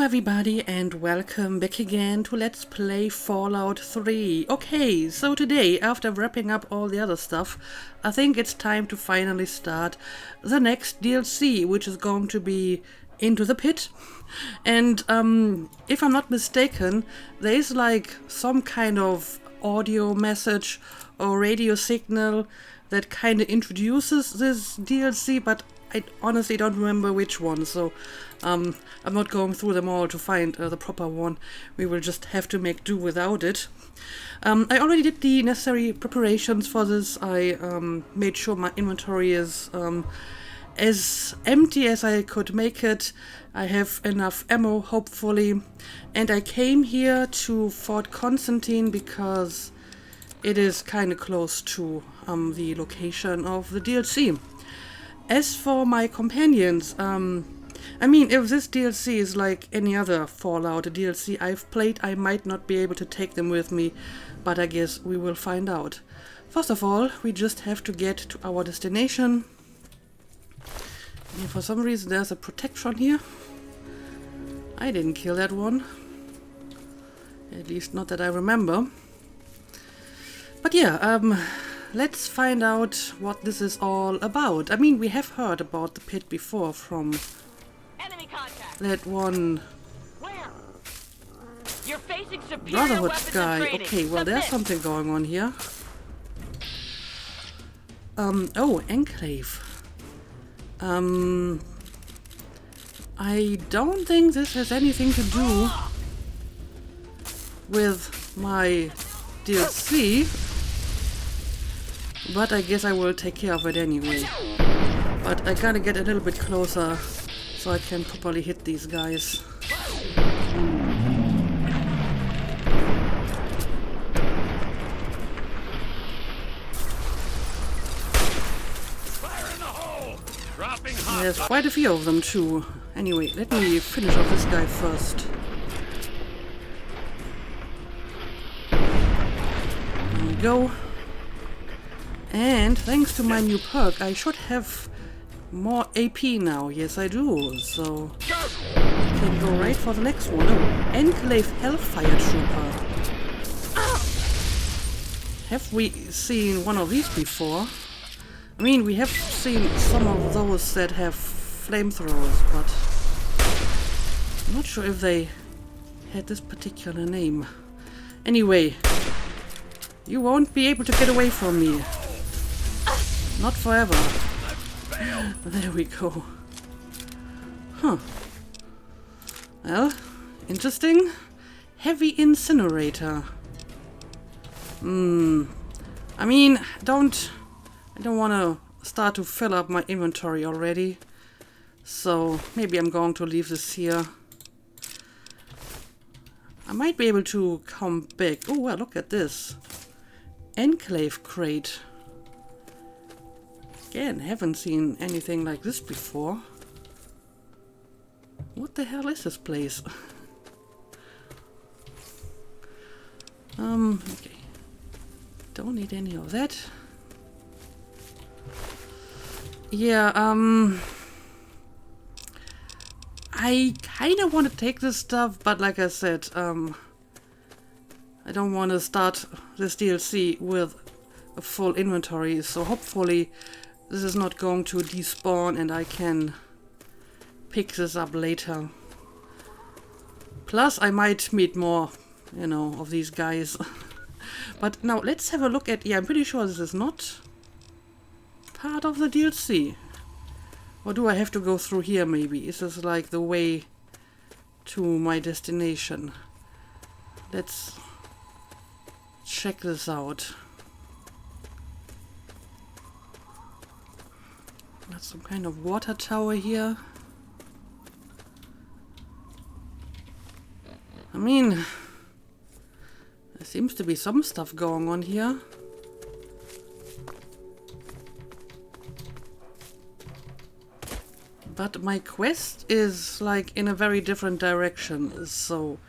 everybody and welcome back again to Let's Play Fallout 3. Okay, so today, after wrapping up all the other stuff, I think it's time to finally start the next DLC, which is going to be Into the Pit. And if I'm not mistaken, there is like some kind of audio message or radio signal that kind of introduces this DLC, but I honestly don't remember which one, so I'm not going through them all to find the proper one. We will just have to make do without it. I already did the necessary preparations for this. I made sure my inventory is as empty as I could make it. I have enough ammo, hopefully. And I came here to Fort Constantine because it is kind of close to the location of the DLC. As for my companions, I mean, if this DLC is like any other Fallout DLC I've played, I might not be able to take them with me, but I guess we will find out. First of all, we just have to get to our destination. And for some reason there's a protection here. I didn't kill that one. At least not that I remember. But yeah, let's find out what this is all about. I mean, we have heard about the pit before from enemy contact. That one Where? You're facing superior Brotherhood weapons guy. and training. Okay, well, there's something going on here. Oh, Enclave. I don't think this has anything to do with my DLC, but I guess I will take care of it anyway. But I gotta get a little bit closer so I can properly hit these guys. There's quite a few of them too. Anyway, let me finish off this guy first. There we go. And thanks to my new perk, I should have more AP now. Yes, I do. So I can go right for the next one. Oh, Enclave Hellfire Trooper. Have we seen one of these before? I mean, we have seen some of those that have flamethrowers, but I'm not sure if they had this particular name. Anyway, you won't be able to get away from me. Not forever. There we go. Huh. Well, interesting. Heavy incinerator. I mean, I don't want to start to fill up my inventory already. So maybe I'm going to leave this here. I might be able to come back. Oh, well, look at this. Enclave crate. Again, haven't seen anything like this before. What the hell is this place? Okay. Don't need any of that. Yeah, I kind of want to take this stuff, but like I said, I don't want to start this DLC with a full inventory, so hopefully this is not going to despawn and I can pick this up later. Plus, I might meet more, you know, of these guys. But now let's have a look at... Yeah, I'm pretty sure this is not part of the DLC. Or do I have to go through here maybe? Is this like the way to my destination? Let's check this out. Got some kind of water tower here. I mean, there seems to be some stuff going on here. But my quest is like in a very different direction, so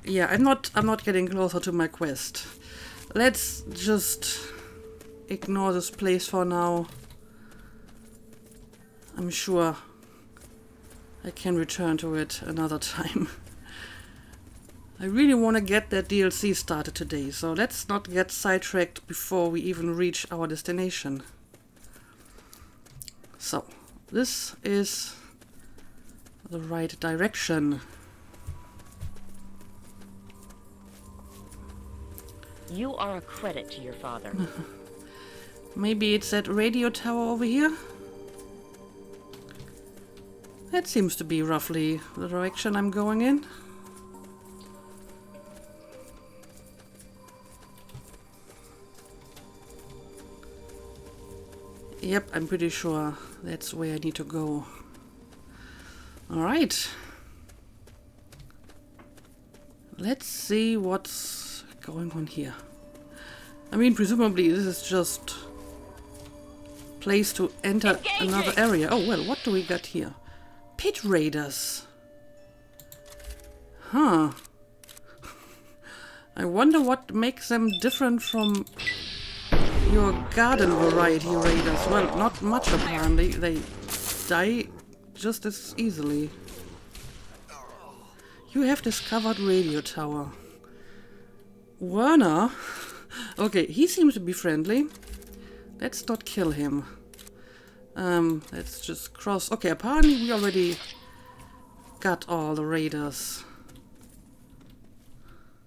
yeah, I'm not getting closer to my quest. Let's just ignore this place for now. I'm sure I can return to it another time. I really want to get that DLC started today, so let's not get sidetracked before we even reach our destination. So, this is the right direction. You are a credit to your father. Maybe it's that radio tower over here? That seems to be roughly the direction I'm going in. Yep, I'm pretty sure that's where I need to go. Alright. Let's see what's going on here. I mean, presumably this is just a place to enter another area. Oh, well, what do we got here? Pit Raiders. Huh. I wonder what makes them different from your garden variety raiders. Well, not much apparently. They die just as easily. You have discovered radio tower. Wernher? Okay, he seems to be friendly. Let's not kill him. Let's just cross. Okay, apparently we already got all the raiders.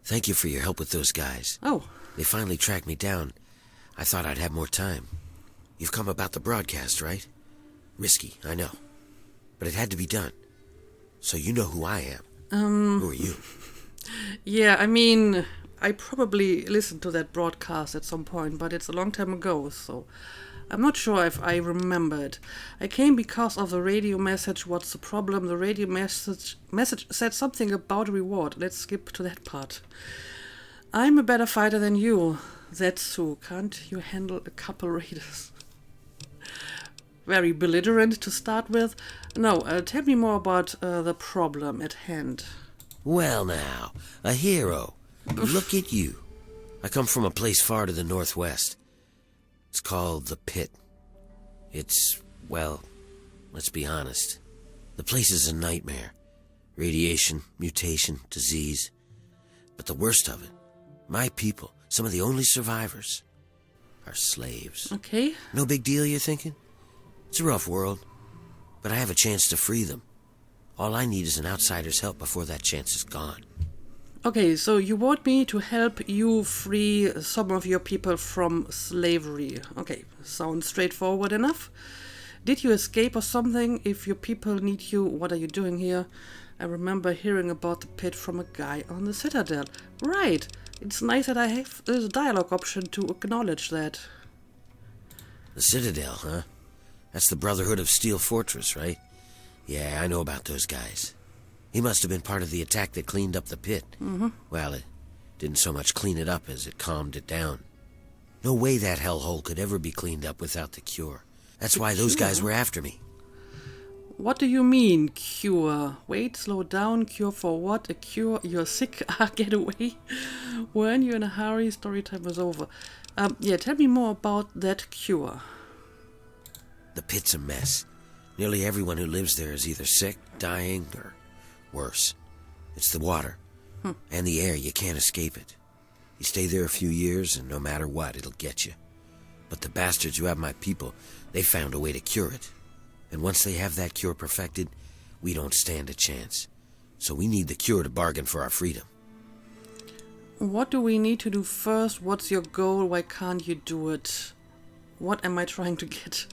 Thank you for your help with those guys. Oh. They finally tracked me down. I thought I'd have more time. You've come about the broadcast, right? Risky, I know. But it had to be done. So you know who I am. Who are you? Yeah, I mean, I probably listened to that broadcast at some point, but it's a long time ago, so I'm not sure if I remember it. I came because of the radio message. What's the problem? The radio message said something about a reward. Let's skip to that part. I'm a better fighter than you. That's so. Can't you handle a couple raiders? Very belligerent to start with. No, tell me more about the problem at hand. Well now, a hero. Look at you. I come from a place far to the northwest. It's called the Pitt. It's, well, let's be honest. The place is a nightmare. Radiation, mutation, disease. But the worst of it, my people, some of the only survivors, are slaves. Okay. No big deal, you're thinking? It's a rough world, but I have a chance to free them. All I need is an outsider's help before that chance is gone. Okay, so you want me to help you free some of your people from slavery. Okay, sounds straightforward enough. Did you escape or something? If your people need you, what are you doing here? I remember hearing about the Pit from a guy on the Citadel. Right, it's nice that I have a dialogue option to acknowledge that. The Citadel, huh? That's the Brotherhood of Steel Fortress, right? Yeah, I know about those guys. He must have been part of the attack that cleaned up the Pit. Well, it didn't so much clean it up as it calmed it down. No way that hellhole could ever be cleaned up without the cure. That's why those guys were after me. What do you mean, cure? Wait, slow down, cure for what? A cure? You're sick? Get away. Weren't you in a hurry? Story time was over. Yeah, tell me more about that cure. The Pit's a mess. Nearly everyone who lives there is either sick, dying, or worse. It's the water. And the air. You can't escape it. You stay there a few years, and no matter what, it'll get you. But the bastards who have my people, they found a way to cure it. And once they have that cure perfected, we don't stand a chance. So we need the cure to bargain for our freedom. What do we need to do first? What's your goal? Why can't you do it? What am I trying to get?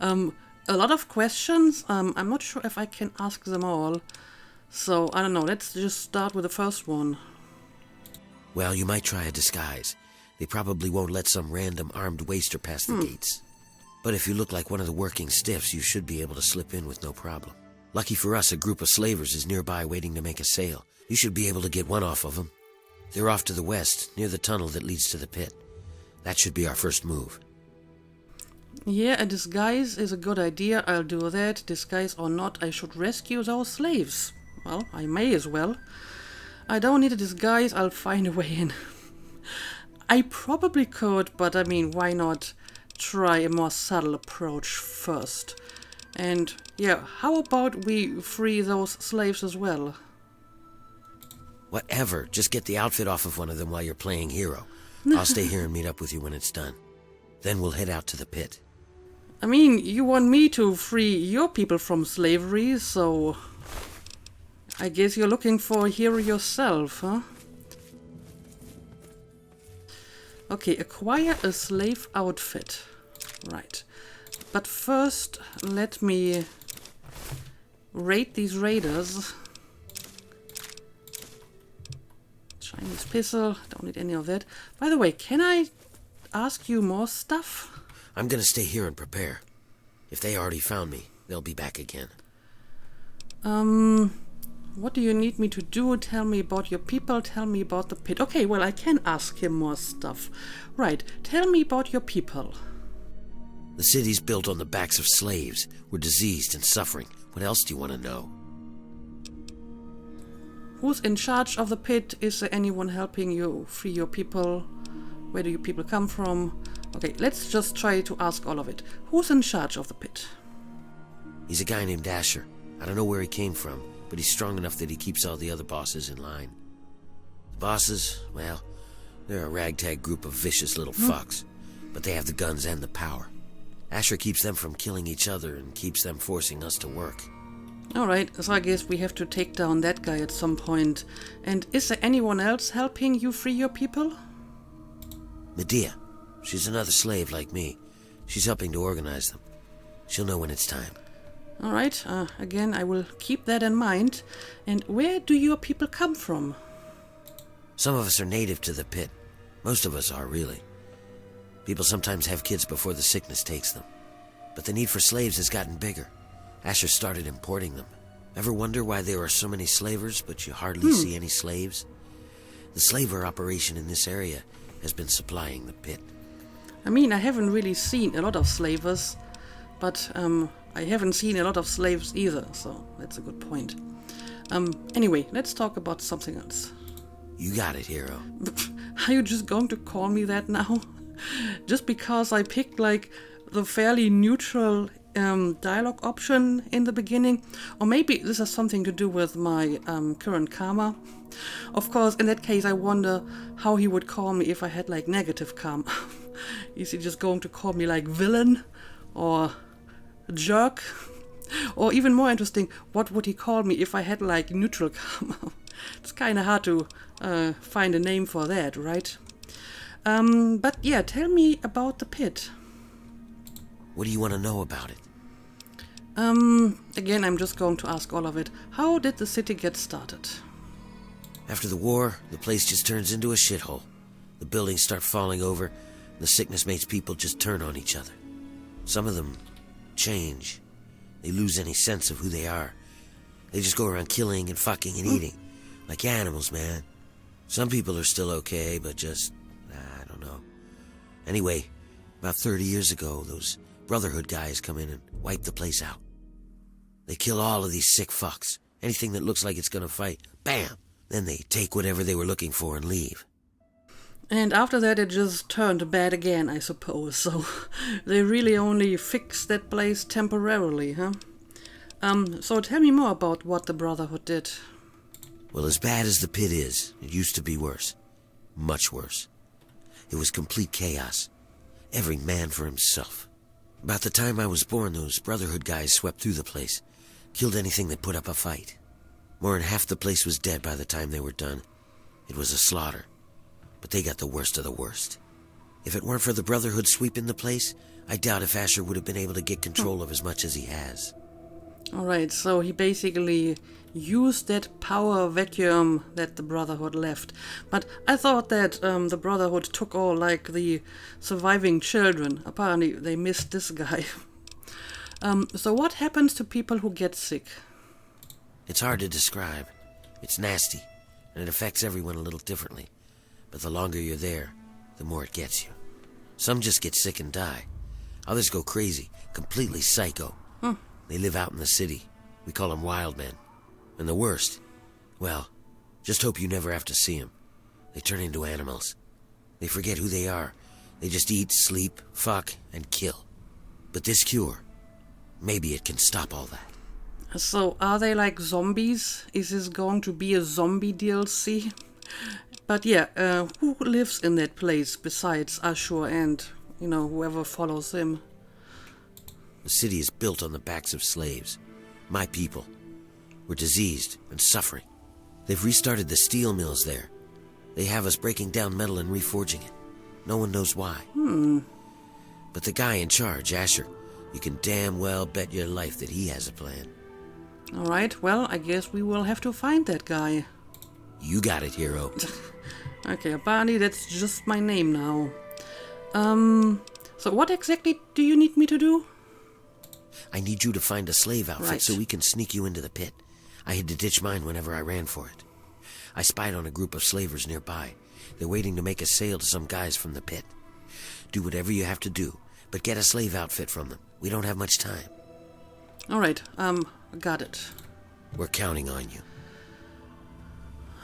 A lot of questions. I'm not sure if I can ask them all. So, I don't know. Let's just start with the first one. Well, you might try a disguise. They probably won't let some random armed waster pass the gates. But if you look like one of the working stiffs, you should be able to slip in with no problem. Lucky for us, a group of slavers is nearby waiting to make a sale. You should be able to get one off of them. They're off to the west, near the tunnel that leads to the Pit. That should be our first move. Yeah, a disguise is a good idea. I'll do that. Disguise or not, I should rescue those slaves. Well, I may as well. I don't need a disguise. I'll find a way in. I probably could, but I mean, why not try a more subtle approach first? And yeah, how about we free those slaves as well? Whatever. Just get the outfit off of one of them while you're playing hero. I'll stay here and meet up with you when it's done. Then we'll head out to the pit. I mean, you want me to free your people from slavery, so I guess you're looking for a hero yourself, huh? Okay, acquire a slave outfit. Right. But first, let me raid these raiders. Chinese pistol, don't need any of that. By the way, can I ask you more stuff? I'm gonna stay here and prepare. If they already found me, they'll be back again. What do you need me to do? Tell me about your people, tell me about the pit. Okay, well, I can ask him more stuff. Right, tell me about your people. The city's built on the backs of slaves. We're diseased and suffering. What else do you want to know? Who's in charge of the pit? Is there anyone helping you free your people? Where do your people come from? Okay, let's just try to ask all of it. Who's in charge of the pit? He's a guy named Asher. I don't know where he came from, but he's strong enough that he keeps all the other bosses in line. The bosses, well, they're a ragtag group of vicious little fucks, but they have the guns and the power. Asher keeps them from killing each other and keeps them forcing us to work. Alright, so I guess we have to take down that guy at some point. And is there anyone else helping you free your people? Medea. She's another slave like me. She's helping to organize them. She'll know when it's time. Alright, again, I will keep that in mind. And where do your people come from? Some of us are native to the pit. Most of us are, really. People sometimes have kids before the sickness takes them. But the need for slaves has gotten bigger. Asher started importing them. Ever wonder why there are so many slavers, but you hardly see any slaves? The slaver operation in this area has been supplying the pit. I mean, I haven't really seen a lot of slavers, but I haven't seen a lot of slaves either, so that's a good point. Anyway, let's talk about something else. You got it, hero. Are you just going to call me that now? Just because I picked, like, the fairly neutral dialogue option in the beginning? Or maybe this has something to do with my current karma. Of course, in that case, I wonder how he would call me if I had, like, negative karma. Is he just going to call me, like, villain? Or jerk? Or even more interesting, what would he call me if I had, like, neutral karma? It's kind of hard to find a name for that, right? But yeah, tell me about the pit. What do you want to know about it? Again, I'm just going to ask all of it. How did the city get started? After the war, the place just turns into a shithole. The buildings start falling over, and the sickness makes people just turn on each other. Some of them change. They lose any sense of who they are. They just go around killing and fucking and eating. Like animals, man. Some people are still okay, but just, I don't know. Anyway, about 30 years ago, those Brotherhood guys come in and wipe the place out. They kill all of these sick fucks. Anything that looks like it's gonna fight, bam! Then they take whatever they were looking for and leave. And after that it just turned bad again, I suppose. So they really only fixed that place temporarily, huh? So tell me more about what the Brotherhood did. Well, as bad as the pit is, it used to be worse. Much worse. It was complete chaos. Every man for himself. About the time I was born, those Brotherhood guys swept through the place. Killed anything that put up a fight. More than half the place was dead by the time they were done. It was a slaughter. But they got the worst of the worst. If it weren't for the Brotherhood sweeping the place, I doubt if Asher would have been able to get control of as much as he has. Alright, so he basically used that power vacuum that the Brotherhood left. But I thought that the Brotherhood took all, like, the surviving children. Apparently they missed this guy. So what happens to people who get sick? It's hard to describe. It's nasty, and it affects everyone a little differently. But the longer you're there, the more it gets you. Some just get sick and die. Others go crazy, completely psycho. They live out in the city. We call them wild men. And the worst, well, just hope you never have to see them. They turn into animals. They forget who they are. They just eat, sleep, fuck, and kill. But this cure, maybe it can stop all that. So, are they like zombies? Is this going to be a zombie DLC? But yeah, who lives in that place besides Ashur and, you know, whoever follows him? The city is built on the backs of slaves. My people. We're diseased and suffering. They've restarted the steel mills there. They have us breaking down metal and reforging it. No one knows why. But the guy in charge, Asher, you can damn well bet your life that he has a plan. Alright, well, I guess we will have to find that guy. You got it, hero. Okay, Barney, that's just my name now. So what exactly do you need me to do? I need you to find a slave outfit Right. so we can sneak you into the pit. I had to ditch mine whenever I ran for it. I spied on a group of slavers nearby. They're waiting to make a sale to some guys from the pit. Do whatever you have to do, but get a slave outfit from them. We don't have much time. Alright, got it. We're counting on you.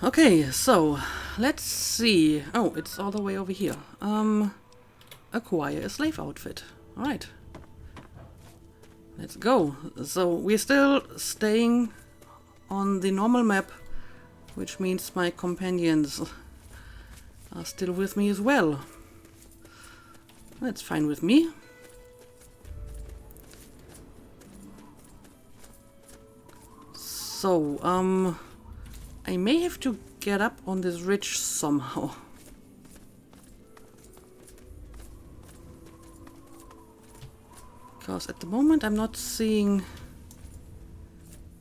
Okay, so, let's see. Oh, it's all the way over here. Acquire a slave outfit. Alright. Let's go. So, we're still staying on the normal map, which means my companions are still with me as well. That's fine with me. So, I may have to get up on this ridge somehow. Because at the moment I'm not seeing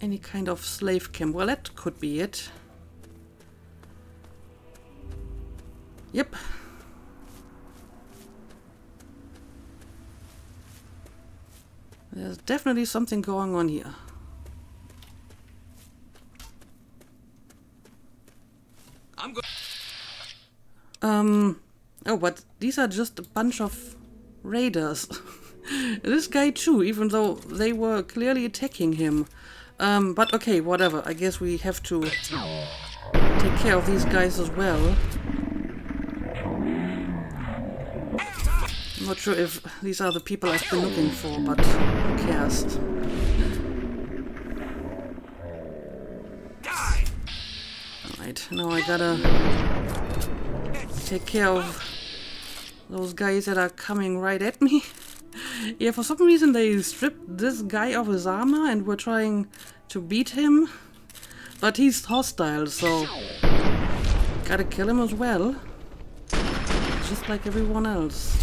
any kind of slave camp. Well, that could be it. Yep. There's definitely something going on here. Oh, but these are just a bunch of raiders. This guy too, even though they were clearly attacking him. But okay, whatever. I guess we have to take care of these guys as well. I'm not sure if these are the people I've been looking for, but who cares? Alright, now I gotta take care of those guys that are coming right at me. Yeah, for some reason they stripped this guy of his armor and were trying to beat him. But he's hostile, so gotta kill him as well. Just like everyone else.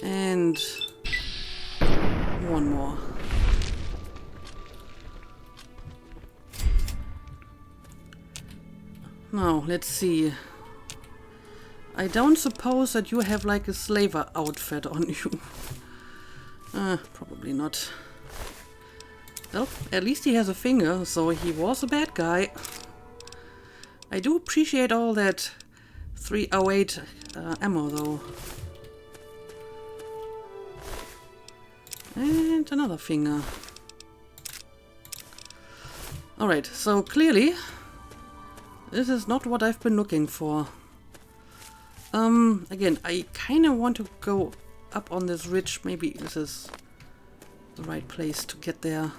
And one more. Now, let's see. I don't suppose that you have like a slaver outfit on you. Probably not. Well, at least he has a finger, so he was a bad guy. I do appreciate all that 308 ammo though. And another finger. Alright, so clearly this is not what I've been looking for. Again, I kind of want to go up on this ridge. Maybe this is the right place to get there.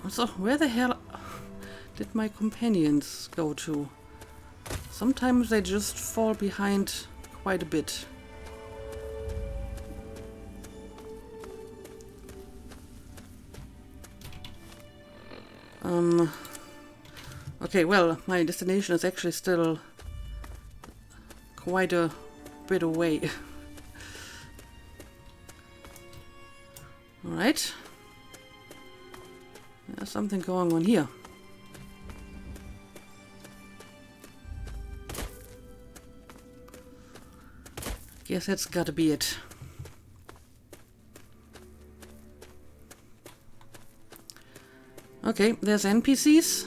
So, where the hell did my companions go to? Sometimes they just fall behind quite a bit. Okay, well, my destination is actually still quite a bit away. Alright. There's something going on here. Guess that's gotta be it. Okay, there's NPCs.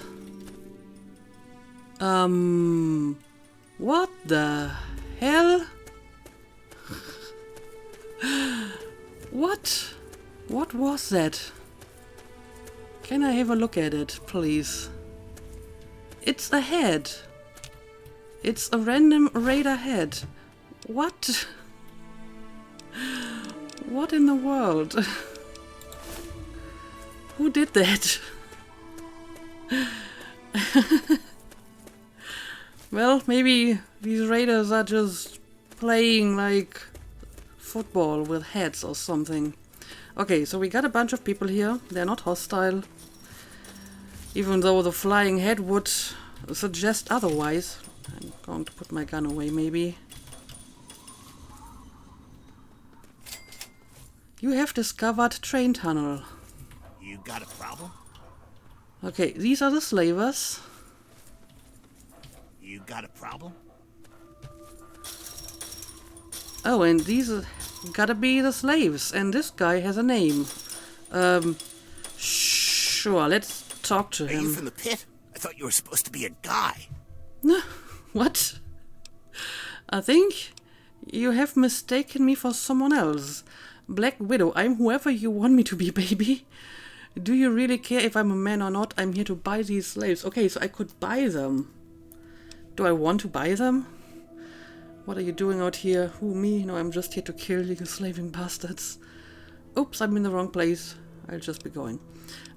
What the hell? What? What was that? Can I have a look at it, please? It's a head. It's a random raider head. What? What in the world? Who did that? Well, maybe these raiders are just playing like football with heads or something. Okay, so we got a bunch of people here. They're not hostile. Even though the flying head would suggest otherwise. I'm going to put my gun away, maybe. You have discovered train tunnel. You got a problem? Okay, these are the slavers. You got a problem? Oh, and these gotta be the slaves. And this guy has a name. Sure, let's talk to Are him. you from the pit? I thought you were supposed to be a guy. What? I think you have mistaken me for someone else. Black Widow, I'm whoever you want me to be, baby. Do you really care if I'm a man or not? I'm here to buy these slaves. Okay, so I could buy them. Do I want to buy them? What are you doing out here? Who, me? No, I'm just here to kill you slaving bastards. Oops, I'm in the wrong place. I'll just be going.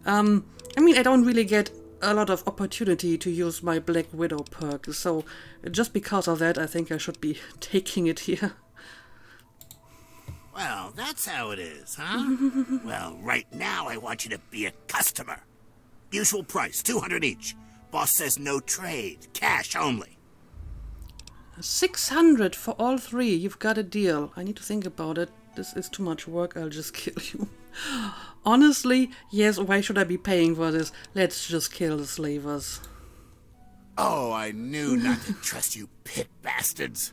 I mean, I don't really get a lot of opportunity to use my Black Widow perk, so just because of that, I think I should be taking it here. Well, that's how it is, huh? Well, right now I want you to be a customer. Usual price, 200 each. Boss says no trade, cash only. 600 for all three. You've got a deal. I need to think about it. This is too much work. I'll just kill you. Honestly, yes, why should I be paying for this? Let's just kill the slavers. Oh, I knew not to trust you pit bastards.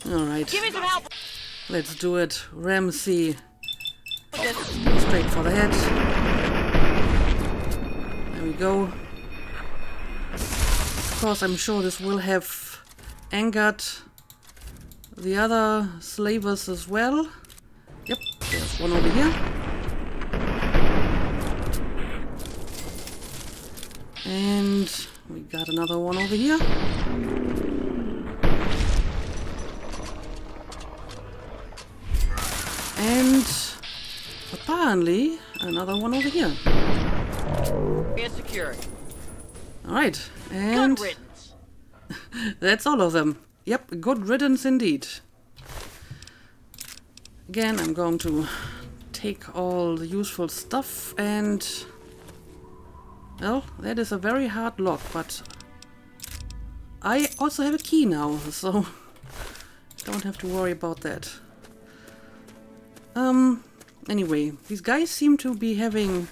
Alright. Give me some help. Let's do it. Ramsey. Straight for the head. There we go. Of course, I'm sure this will have angered the other slavers as well. Yep, there's one over here. And we got another one over here. And apparently another one over here. It's secured. Alright, and Good riddance. that's all of them. Yep, good riddance indeed. Again, I'm going to take all the useful stuff and... Well, that is a very hard lock, but I also have a key now, so don't have to worry about that. Anyway, these guys seem to be having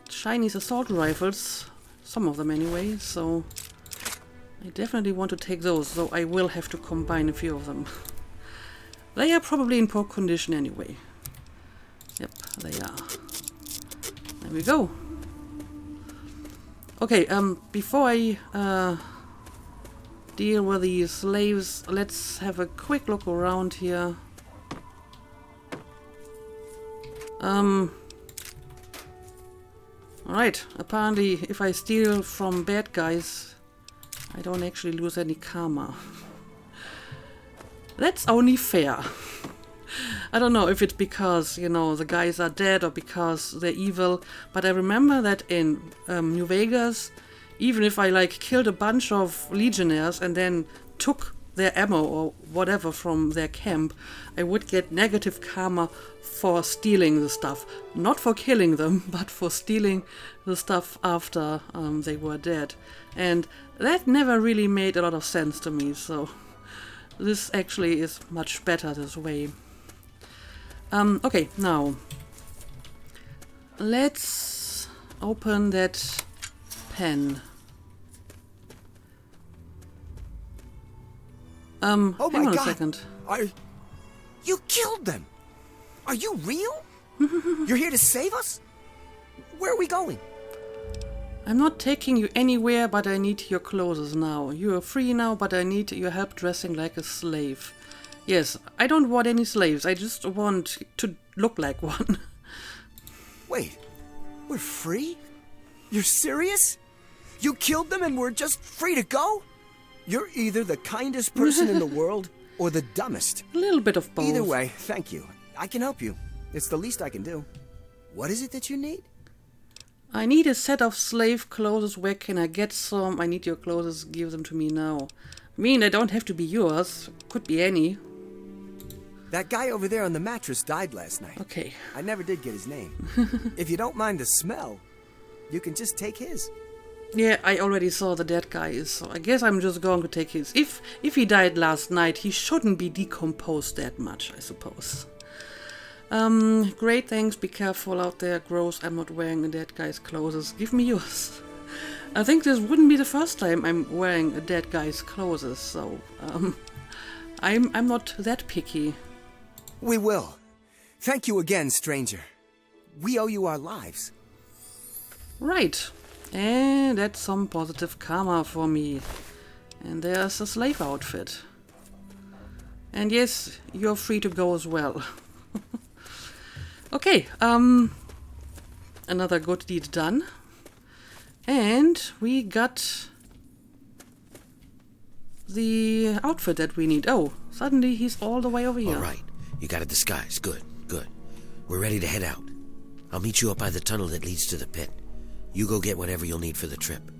Chinese assault rifles, some of them anyway, so I definitely want to take those, though I will have to combine a few of them. They are probably in poor condition anyway. Yep, they are. There we go. Okay, before I deal with the slaves, let's have a quick look around here. Alright, apparently if I steal from bad guys, I don't actually lose any karma. That's only fair. I don't know if it's because, you know, the guys are dead or because they're evil, but I remember that in New Vegas, even if I like killed a bunch of legionnaires and then took their ammo or whatever from their camp, I would get negative karma for stealing the stuff. Not for killing them, but for stealing the stuff after they were dead. And that never really made a lot of sense to me, so this actually is much better this way. Okay, now let's open that pen. Oh hang my on a God. second. You killed them? Are you real? You're here to save us? Where are we going? I'm not taking you anywhere, but I need your clothes now. You are free now, but I need your help dressing like a slave. Yes, I don't want any slaves. I just want to look like one. Wait, we're free? You're serious? You killed them and we're just free to go? You're either the kindest person in the world or the dumbest. A little bit of both. Either way, thank you. I can help you. It's the least I can do. What is it that you need? I need a set of slave clothes. Where can I get some? I need your clothes. Give them to me now. I mean, they don't have to be yours. Could be any. That guy over there on the mattress died last night. Okay. I never did get his name. If you don't mind the smell, you can just take his. Yeah, I already saw the dead guy, so I guess I'm just going to take his. If he died last night, he shouldn't be decomposed that much, I suppose. Great, thanks. Be careful out there. Gross, I'm not wearing a dead guy's clothes. Give me yours. I think this wouldn't be the first time I'm wearing a dead guy's clothes, so I'm not that picky. We will. Thank you again, stranger. We owe you our lives. Right. And that's some positive karma for me. And there's a slave outfit. And yes, you're free to go as well. Okay, another good deed done. And we got the outfit that we need. Oh, suddenly he's all the way over here. All right, you got a disguise. Good, good. We're ready to head out. I'll meet you up by the tunnel that leads to the pit. You go get whatever you'll need for the trip.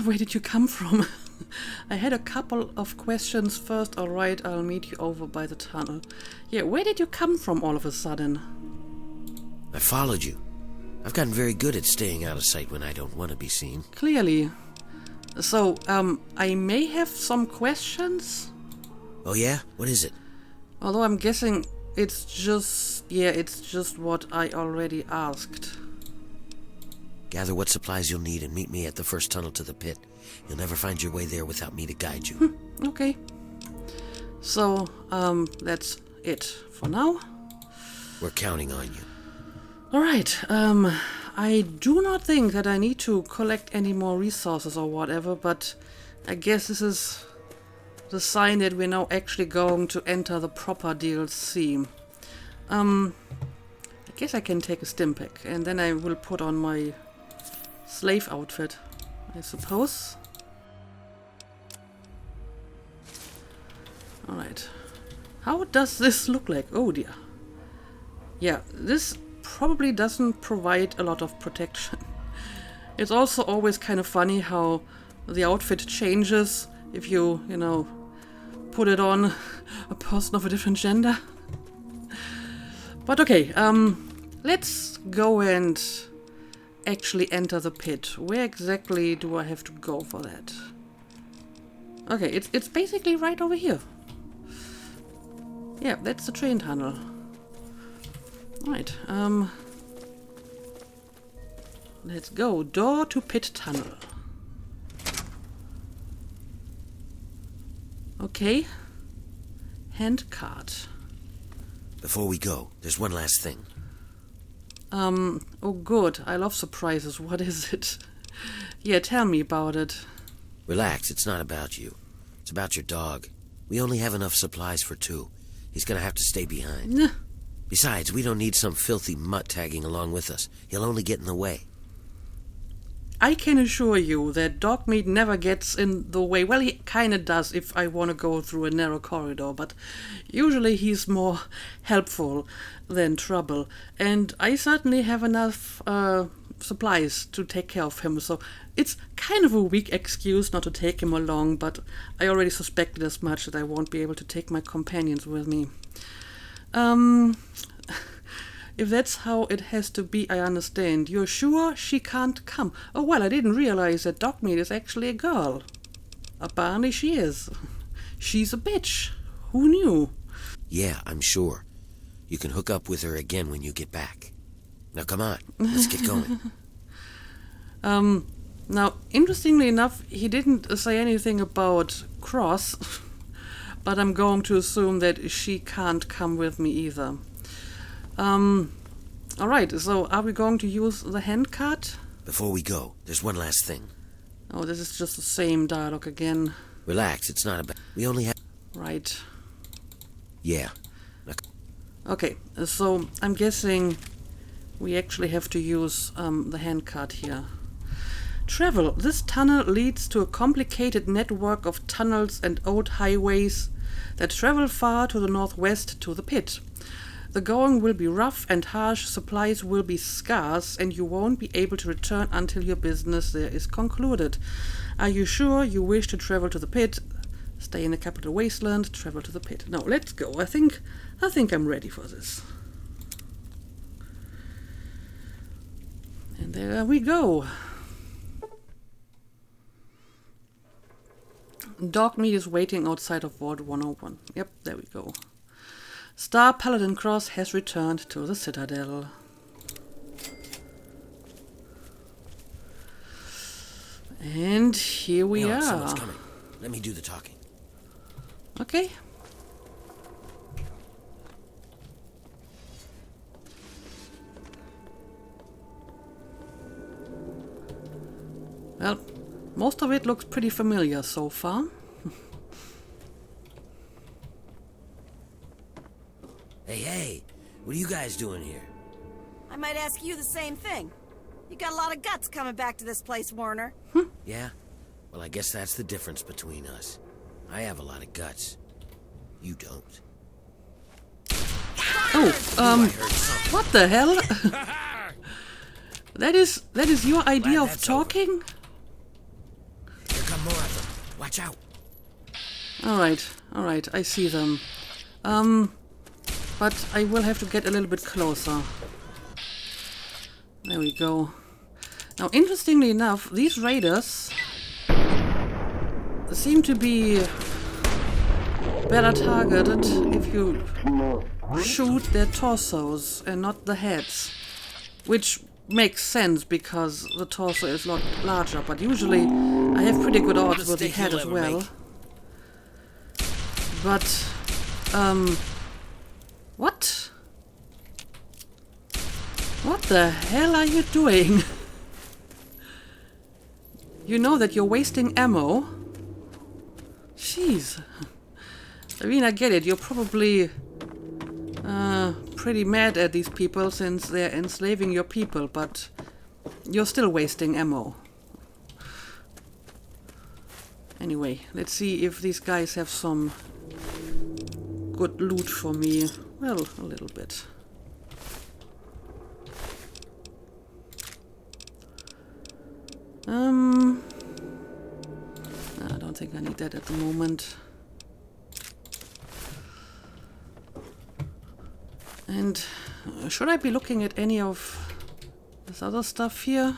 Where did you come from? I had a couple of questions first. All right, I'll meet you over by the tunnel. Yeah, where did you come from all of a sudden? I followed you. I've gotten very good at staying out of sight when I don't want to be seen. Clearly. So, I may have some questions? Oh yeah? What is it? Although I'm guessing it's just what I already asked. Gather what supplies you'll need and meet me at the first tunnel to the pit. You'll never find your way there without me to guide you. Okay. So, that's it for now. We're counting on you. Alright, I do not think that I need to collect any more resources or whatever, but I guess this is the sign that we're now actually going to enter the proper DLC. I guess I can take a stim pack, and then I will put on my slave outfit, I suppose. Alright. How does this look like? Oh dear. Yeah, this probably doesn't provide a lot of protection. It's also always kind of funny how the outfit changes if you put it on a person of a different gender. But okay, let's go and actually enter the pit. Where exactly do I have to go for that? Okay, it's basically right over here. Yeah, that's the train tunnel. Right, let's go. Door to pit tunnel. Okay. Hand card. Before we go, there's one last thing. Oh good. I love surprises. What is it? Yeah, tell me about it. Relax, it's not about you. It's about your dog. We only have enough supplies for 2. He's gonna have to stay behind. Nah. Besides, we don't need some filthy mutt tagging along with us. He'll only get in the way. I can assure you that dog meat never gets in the way. Well, he kinda does if I want to go through a narrow corridor, but usually he's more helpful than trouble. And I certainly have enough supplies to take care of him, so it's kind of a weak excuse not to take him along, but I already suspected as much that I won't be able to take my companions with me. If that's how it has to be, I understand. You're sure she can't come? Oh, well, I didn't realize that Dogmeat is actually a girl. Apparently she is. She's a bitch. Who knew? Yeah, I'm sure. You can hook up with her again when you get back. Now come on, let's get going. Now, interestingly enough, he didn't say anything about Cross, but I'm going to assume that she can't come with me either. Alright, so are we going to use the hand cart? Before we go, there's one last thing. Oh, this is just the same dialogue again. Relax, it's not about... We only have... Right. Yeah. Okay, so I'm guessing we actually have to use the hand cart here. Travel. This tunnel leads to a complicated network of tunnels and old highways that travel far to the northwest to the pit. The going will be rough and harsh, supplies will be scarce, and you won't be able to return until your business there is concluded. Are you sure you wish to travel to the pit? Stay in the capital wasteland, travel to the pit. Now, let's go. I think I'm ready for this. And there we go. Dogmeat is waiting outside of Vault 101. Yep, there we go. Star Paladin Cross has returned to the Citadel. And here we are. Someone's coming. Let me do the talking. Okay. Well, most of it looks pretty familiar so far. Hey, what are you guys doing here? I might ask you the same thing. You got a lot of guts coming back to this place, Wernher. Yeah? Well, I guess that's the difference between us. I have a lot of guts. You don't. Oh, I heard something. what the hell? That is your idea Glad of that's talking? Here come more of them. Watch out. Alright, I see them. But I will have to get a little bit closer. There we go. Now, interestingly enough, these raiders seem to be better targeted if you shoot their torsos and not the heads. Which makes sense because the torso is a lot larger, but usually I have pretty good odds with the head as well. But, what? What the hell are you doing? You know that you're wasting ammo. Jeez. I mean, I get it. You're probably pretty mad at these people since they're enslaving your people, but you're still wasting ammo. Anyway, let's see if these guys have some good loot for me. Well, a little bit. I don't think I need that at the moment. And should I be looking at any of this other stuff here?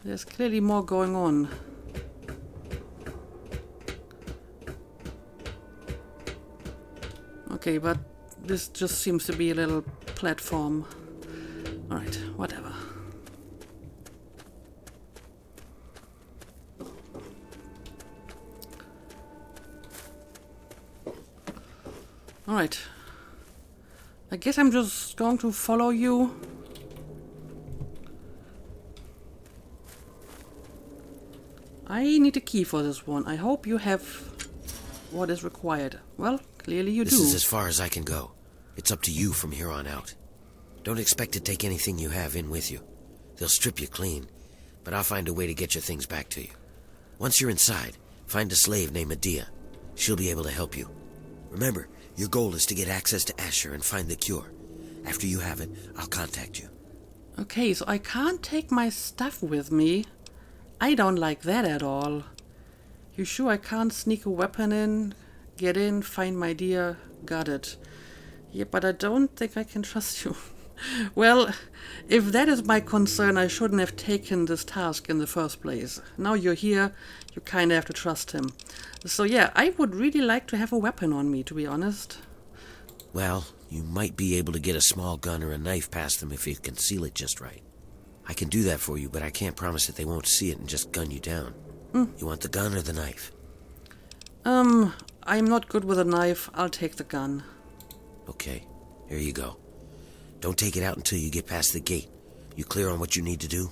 There's clearly more going on. Okay, but this just seems to be a little platform. Alright, whatever. Alright. I guess I'm just going to follow you. I need a key for this one. I hope you have what is required. Well, clearly you do. This is as far as I can go. It's up to you from here on out. Don't expect to take anything you have in with you. They'll strip you clean, but I'll find a way to get your things back to you. Once you're inside, find a slave named Medea. She'll be able to help you. Remember, your goal is to get access to Asher and find the cure. After you have it, I'll contact you. Okay, so I can't take my stuff with me. I don't like that at all. You sure I can't sneak a weapon in, get in, find my dear? Got it. Yeah, but I don't think I can trust you. Well, if that is my concern, I shouldn't have taken this task in the first place. Now you're here, you kinda have to trust him. So yeah, I would really like to have a weapon on me, to be honest. Well, you might be able to get a small gun or a knife past them if you conceal it just right. I can do that for you, but I can't promise that they won't see it and just gun you down. You want the gun or the knife? I'm not good with a knife. I'll take the gun. Okay, here you go. Don't take it out until you get past the gate. You clear on what you need to do?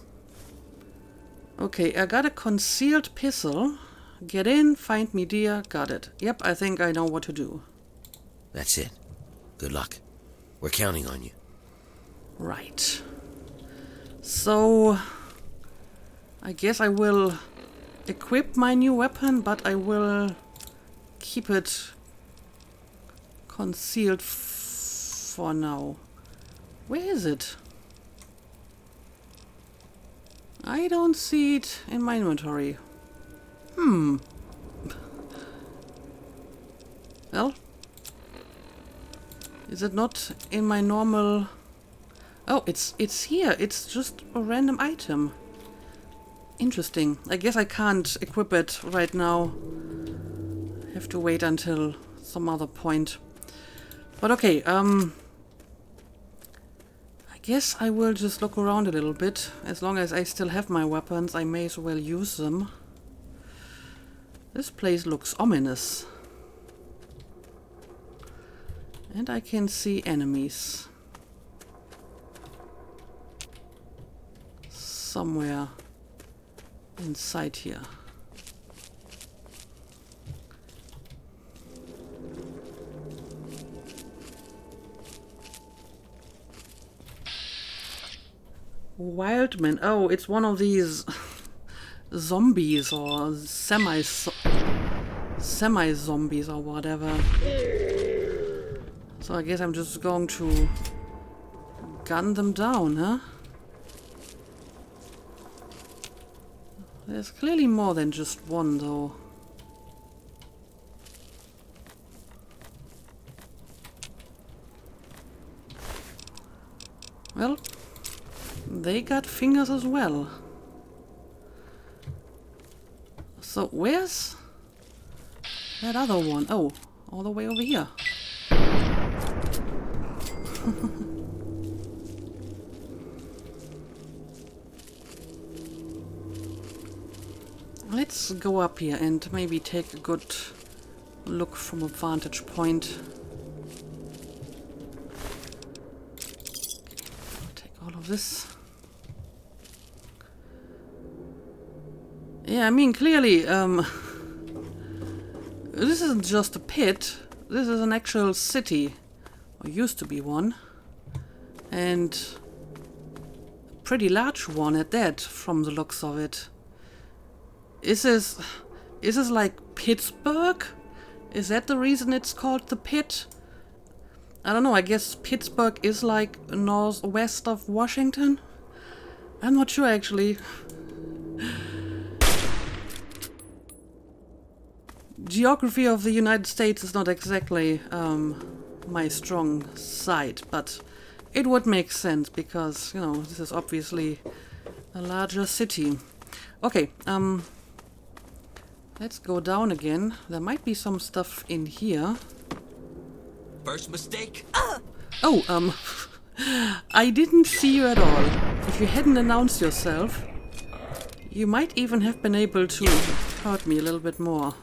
Okay, I got a concealed pistol. Get in, find Medea, got it. Yep, I think I know what to do. That's it. Good luck. We're counting on you. Right. So, I guess I will equip my new weapon, but I will keep it concealed for now. Where is it? I don't see it in my inventory. Well, is it not in my normal... Oh, it's here. It's just a random item. Interesting. I guess I can't equip it right now. Have to wait until some other point. But okay, I guess I will just look around a little bit. As long as I still have my weapons, I may as well use them. This place looks ominous. And I can see enemies. Somewhere inside here. Wildman. Oh, it's one of these zombies or semi-zombies or whatever. So I guess I'm just going to gun them down, huh? There's clearly more than just one, though. Well, they got fingers as well. So where's that other one? Oh, all the way over here. Let's go up here and maybe take a good look from a vantage point. Take all of this. Yeah, I mean, clearly, this isn't just a pit. This is an actual city, or used to be one, and a pretty large one at that, from the looks of it. Is this like Pittsburgh? Is that the reason it's called the Pit? I don't know, I guess Pittsburgh is like northwest of Washington? I'm not sure actually. Geography of the United States is not exactly my strong side, but it would make sense because, you know, this is obviously a larger city. Okay, let's go down again. There might be some stuff in here. First mistake. Oh, I didn't see you at all. If you hadn't announced yourself, you might even have been able to hurt me a little bit more.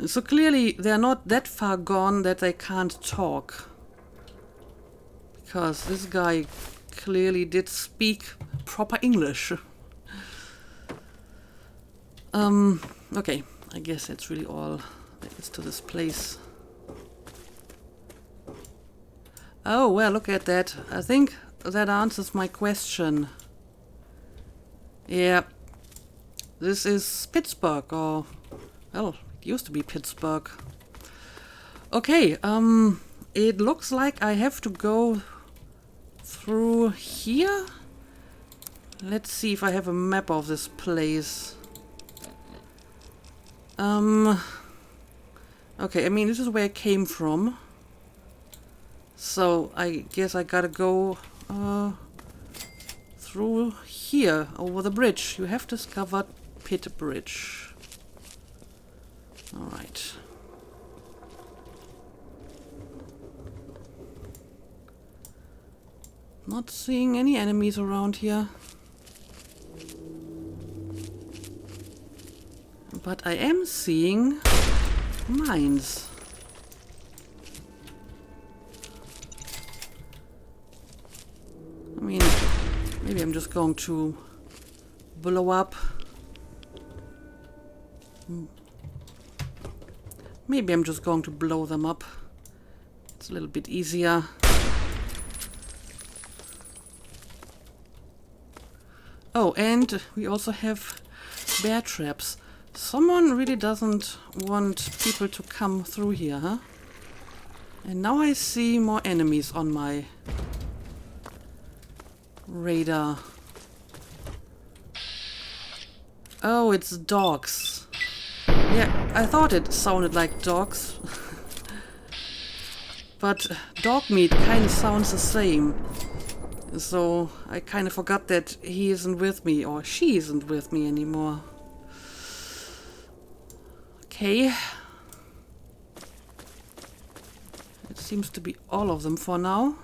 So clearly they're not that far gone that they can't talk. Because this guy clearly did speak proper English. Okay, I guess that's really all there is to this place. Oh, well, look at that. I think that answers my question. Yeah, this is Pittsburgh, or, well, it used to be Pittsburgh. Okay, it looks like I have to go through here. Let's see if I have a map of this place. Okay, I mean, this is where I came from. So I guess I gotta go through here, over the bridge. You have discovered Pitt Bridge. Alright. Not seeing any enemies around here. But I am seeing mines. I mean, maybe I'm just going to blow up. Maybe I'm just going to blow them up. It's a little bit easier. Oh, and we also have bear traps. Someone really doesn't want people to come through here, huh? And now I see more enemies on my radar. Oh, it's dogs. Yeah, I thought it sounded like dogs. But dog meat kind of sounds the same. So I kind of forgot that he isn't with me, or she isn't with me anymore. Okay. It seems to be all of them for now.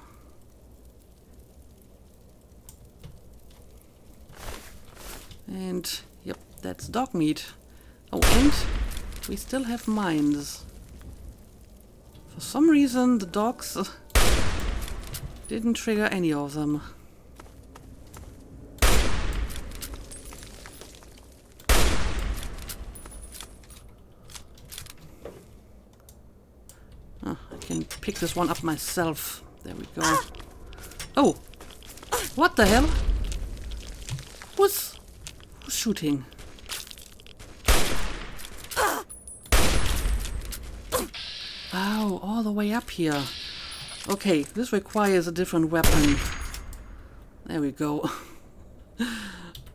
And, yep, that's dog meat. Oh, and we still have mines. For some reason, the dogs didn't trigger any of them. Oh, I can pick this one up myself. There we go. Oh! What the hell? Who's shooting? Oh, all the way up here. Okay, this requires a different weapon. There we go.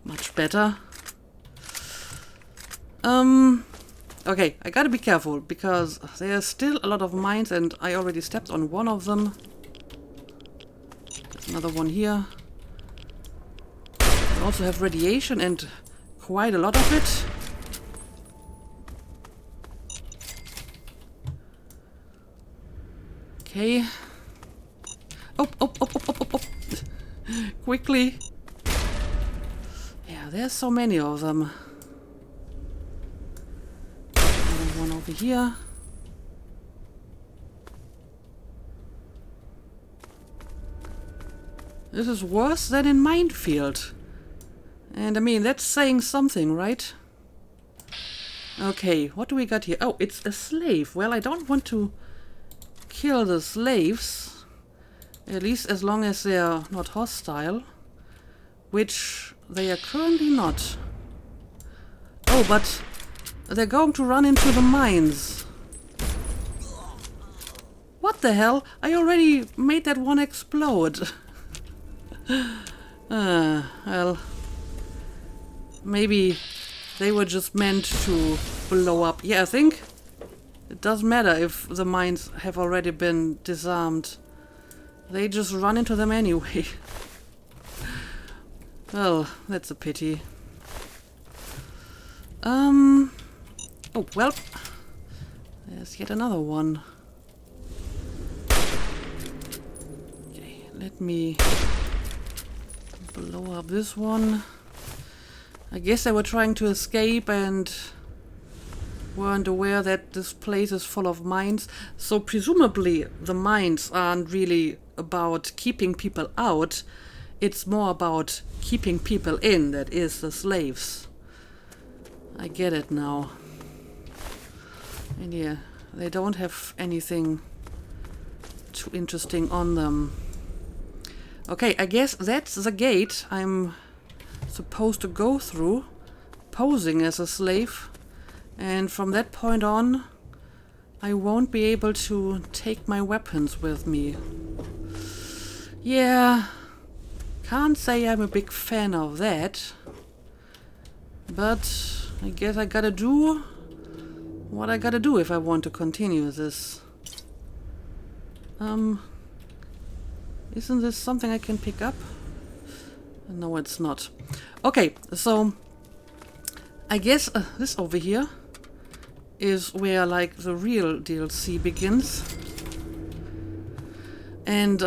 Much better. Okay, I gotta be careful, because there's still a lot of mines and I already stepped on one of them. There's another one here. I also have radiation and quite a lot of it. Okay. Oh, oh, oh, oh, oh, oh, oh. Quickly. Yeah, there's so many of them. Another one over here. This is worse than in Minefield. And I mean, that's saying something, right? Okay, what do we got here? Oh, it's a slave. Well, I don't want to kill the slaves. At least as long as they are not hostile. Which they are currently not. Oh, but they're going to run into the mines. What the hell? I already made that one explode. Well, maybe they were just meant to blow up. Yeah, I think it doesn't matter if the mines have already been disarmed. They just run into them anyway. Well, that's a pity. Oh, well, there's yet another one. Okay, let me blow up this one. I guess they were trying to escape and weren't aware that this place is full of mines. So presumably the mines aren't really about keeping people out. It's more about keeping people in, that is, the slaves. I get it now. And yeah, they don't have anything too interesting on them. Okay, I guess that's the gate I'm supposed to go through, posing as a slave. And from that point on, I won't be able to take my weapons with me. Yeah, can't say I'm a big fan of that. But I guess I gotta do what I gotta do if I want to continue this. Isn't this something I can pick up? No, it's not. Okay, so I guess this over here is where like the real DLC begins. And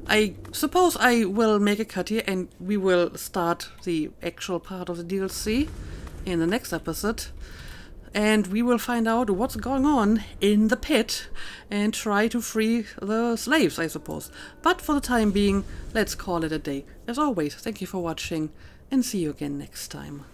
I suppose I will make a cut here and we will start the actual part of the DLC in the next episode. And we will find out what's going on in the pit and try to free the slaves, I suppose. But for the time being, let's call it a day. As always, thank you for watching and see you again next time.